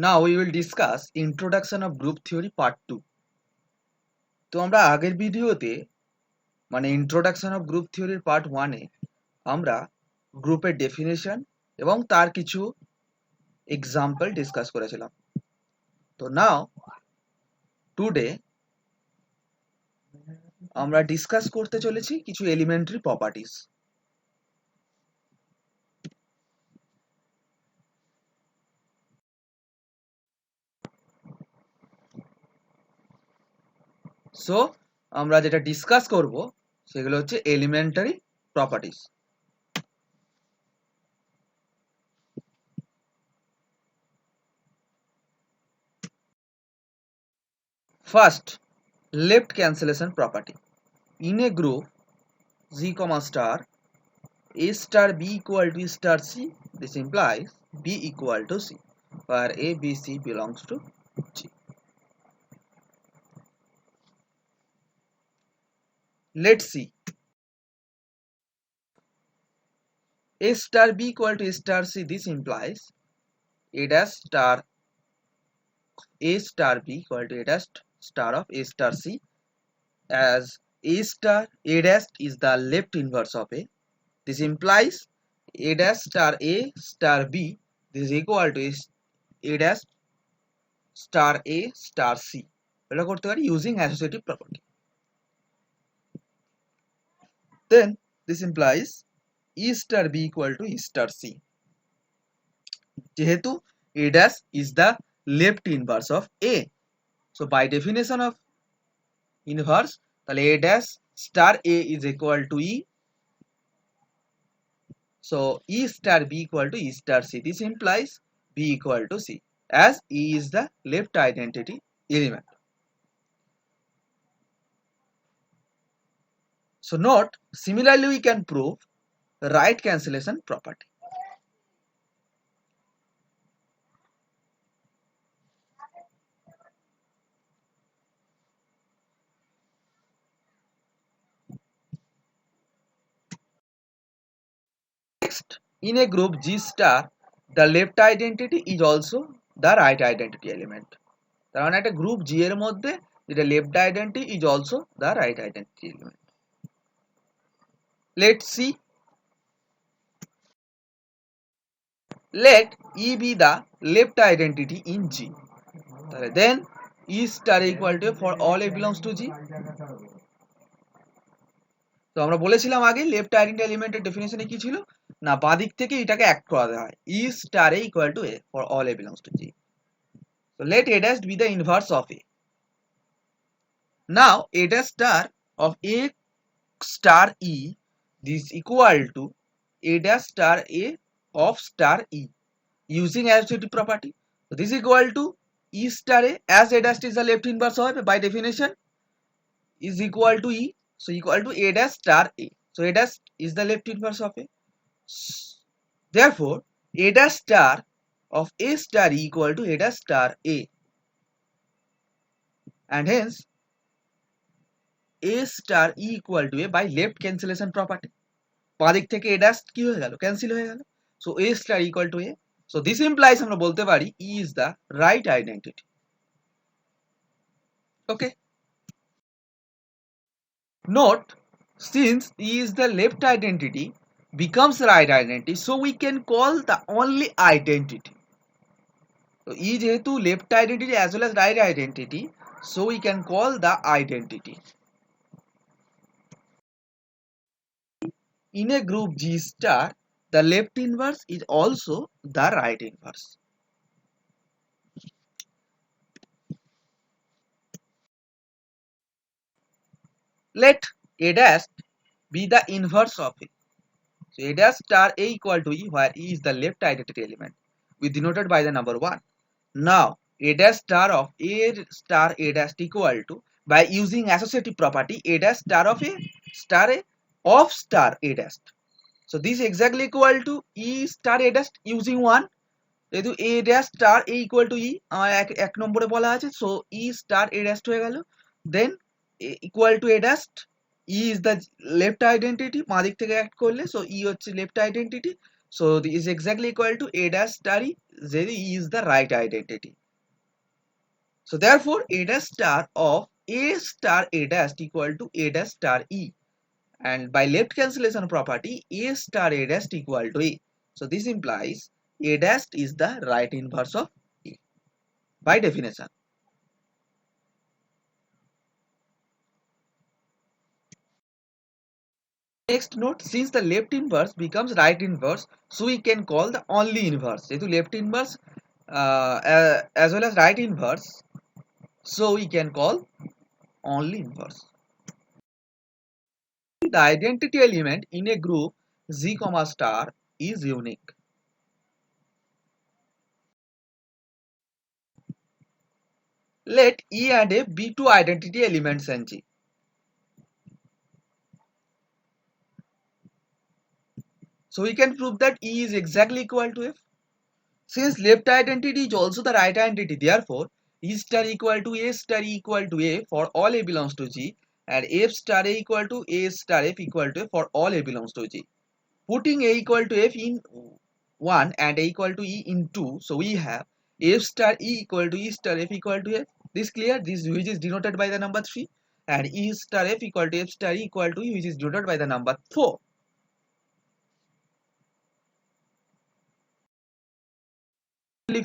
Now we will discuss introduction of group theory part 2. তো আমরা আগের ভিডিওতে মানে ইন্ট্রোডাকশন অফ গ্রুপ থিওরির পার্ট 1 এ আমরা গ্রুপের ডেফিনেশন এবং তার কিছু এক্সাম্পল ডিসকাস করেছিলাম। তো নাও টুডে আমরা ডিসকাস করতে চলেছি কিছু এলিমেন্টারি প্রপার্টিজ। সো আমরা যেটা ডিসকাস করব সেগুলো হচ্ছে elementary properties. First, left cancellation property. In a group G, star A star B equal to star C, this implies B equal to C, where A, B, C belongs to G. Let's see. A star B equal to star C, this implies A dash star A star B equal to A dash star of A star C, as A star A dash is the left inverse of A. This implies A dash star A star B, this is equal to A dash star A star C. এটা করতে পারি using associative property. Then this implies E star B equal to E star C. যেহেতু A dash is the left inverse of A, so by definition of inverse তাহলে A dash star A is equal to E, so E star B equal to E star C. This implies B equal to C, as E is the left identity element. So note, similarly we can prove right cancellation property. Next, in a group G star, the left identity is also the right identity element. তার মানে একটা group G এর মধ্যে যেটা left identity is also the right identity element. Let's see. Let E be the left identity in G. Then E star equal to for all A belongs to G. তো আমরা বলেছিলাম আগে left identity এলিমেন্টের ডেফিনিশনে কি ছিল না, বাঁ দিক থেকে এটাকে অ্যাক্ট করাতে হয় E star A equal to A for all A belongs to G. So let A dash be the inverse of A. Now A dash star of A star E, this equal to A dash star A of star E using associative property. So this is equal to E star A, as A dash is the left inverse of A by definition is equal to E, so equal to A dash star A. So A dash is the left inverse of A. Therefore A dash star of A star E equal to A dash star A, and hence A star E equal to A by left cancellation property. বাঁ দিক থেকে A dash কি হয়ে গেল, cancel হয়ে গেল, so A star equal to A. So this implies আমরা বলতে পারি E is the right identity. Okay, note, since E is the left identity becomes right identity, so we can call the only identity. So E যেহেতু left identity as well as right identity, so we can call the identity. In a group G star, the left inverse is also the right inverse. Let A dash be the inverse of A. So A dash star A equal to E, where E is the left identity element, we denoted by the number 1. Now A dash star of A star A dash equal to, by using associative property, A dash star of A star A of star A dash. So this is exactly equal to E star A dash using 1. যেহেতু A dash star A equal to E আমার এক নম্বরে বলা আছে, so E star A dash হয়ে গেল, then equal to A dash, E is the left identity, বাঁ দিক থেকে অ্যাক্ট করলে, so E হচ্ছে left identity, So this is exactly equal to A dash star E. Then E is the right identity. So therefore A dash star of A star A dash equal to A dash star E. And by left cancellation property, A star A dash equal to E. So this implies A dash is the right inverse of E by definition. Next note, since the left inverse becomes right inverse, so we can call the only inverse. যেহেতু left inverse as well as right inverse, so we can call only inverse. The identity element in a group Z comma star is unique. Let E and F be two identity elements in G. So we can prove that E is exactly equal to F. Since left identity is also the right identity, therefore E star equal to A star E equal to A for all A belongs to G, and F star A equal to A star F equal to A for all A belongs to G. Putting A equal to F in 1 and A equal to E in 2, so we have F star E equal to E star F equal to F. This clear? This which is denoted by the number 3, and E star F equal to F star E equal to E, which is denoted by the number 4.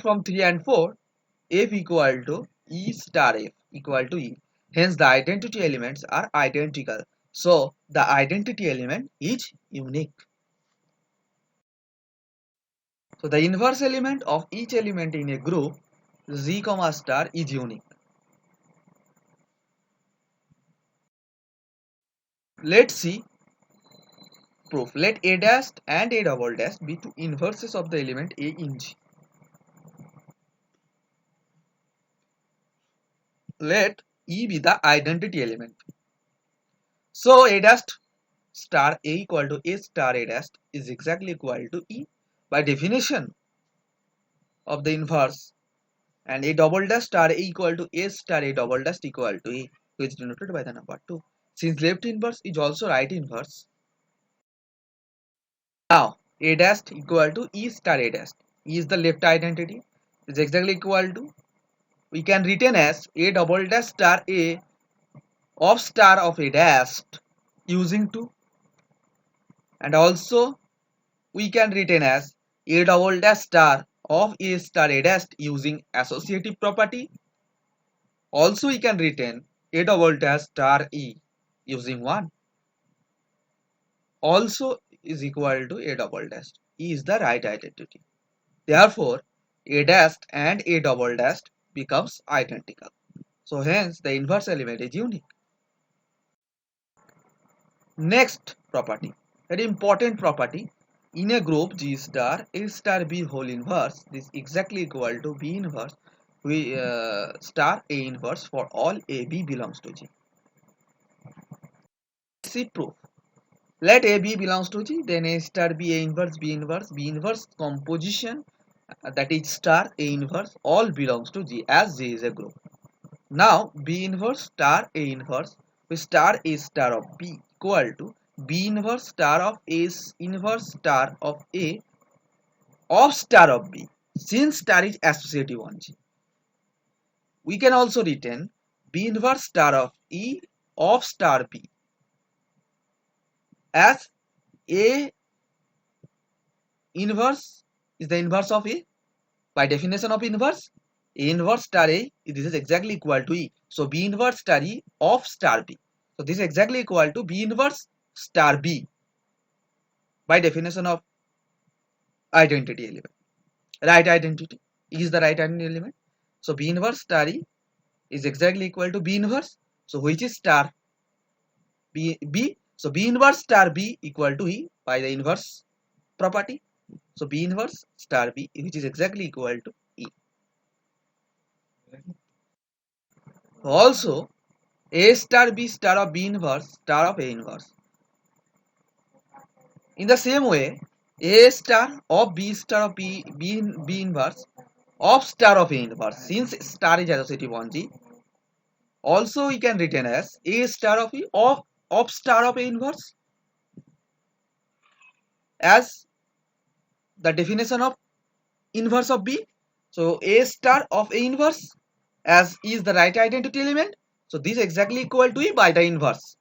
From 3 and 4, F equal to E star F equal to E. Hence the identity elements are identical. So the identity element is unique. So the inverse element of each element in a group Z comma star is unique. Let's see proof. Let A dash and A double dash be two inverses of the element A in G. Let E be the identity element. So A dash star A equal to A star A dash is exactly equal to E by definition of the inverse, and A double dash star A equal to A star A double dash equal to E, which is denoted by the number 2. Since left inverse is also right inverse, now A dash equal to E star A dash. E is the left identity, is exactly equal to, we can retain as A double dash star A of A dash using 2, and also we can retain as A double dash star of A star A dash using associative property. Also we can retain A double dash star E using 1 also is equal to A double dash. E is the right identity. Therefore A dash and A double dash becomes identical. So hence the inverse element is unique. Next property, very important property, in a group G star A star B whole inverse, this is exactly equal to B inverse we star A inverse for all AB belongs to G. See proof. Let AB belongs to G, then A star B, A inverse, B inverse, B inverse composition, that is star A inverse, all belongs to G as G is a group. Now B inverse star A inverse with star A star of B equal to B inverse star of A inverse star of A of star of B. Since star is associative on G, we can also retain B inverse star of E of star B as A inverse is the inverse of A. By definition of inverse, A inverse star A, this is exactly equal to E. So B inverse star E of star B. So this is exactly equal to B inverse star B by definition of identity element. Right identity. E is the right identity element. So B inverse star E is exactly equal to B inverse. So which is star B. So B inverse star B equal to E by the inverse property. So B inverse star B, which is exactly equal to E. Also A star B star of B inverse star of A inverse. In the same way, A star of B star of B inverse of star of A inverse, since star is associative on G, also we can retain as A star of E of star of A inverse as the definition of inverse of B. So A star of A inverse as is the right identity element. So this is exactly equal to E by the inverse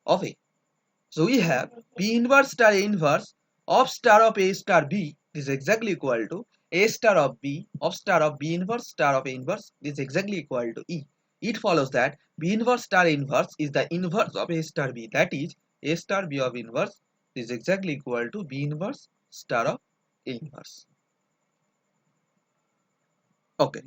of A. So we have B inverse star A inverse of star of A star B. This is exactly equal to A star of B of B inverse star of A inverse. This is exactly equal to E. It follows that B inverse star A inverse is the inverse of A star B. That is A star B of inverse is exactly equal to B inverse star of A inverse. Okay.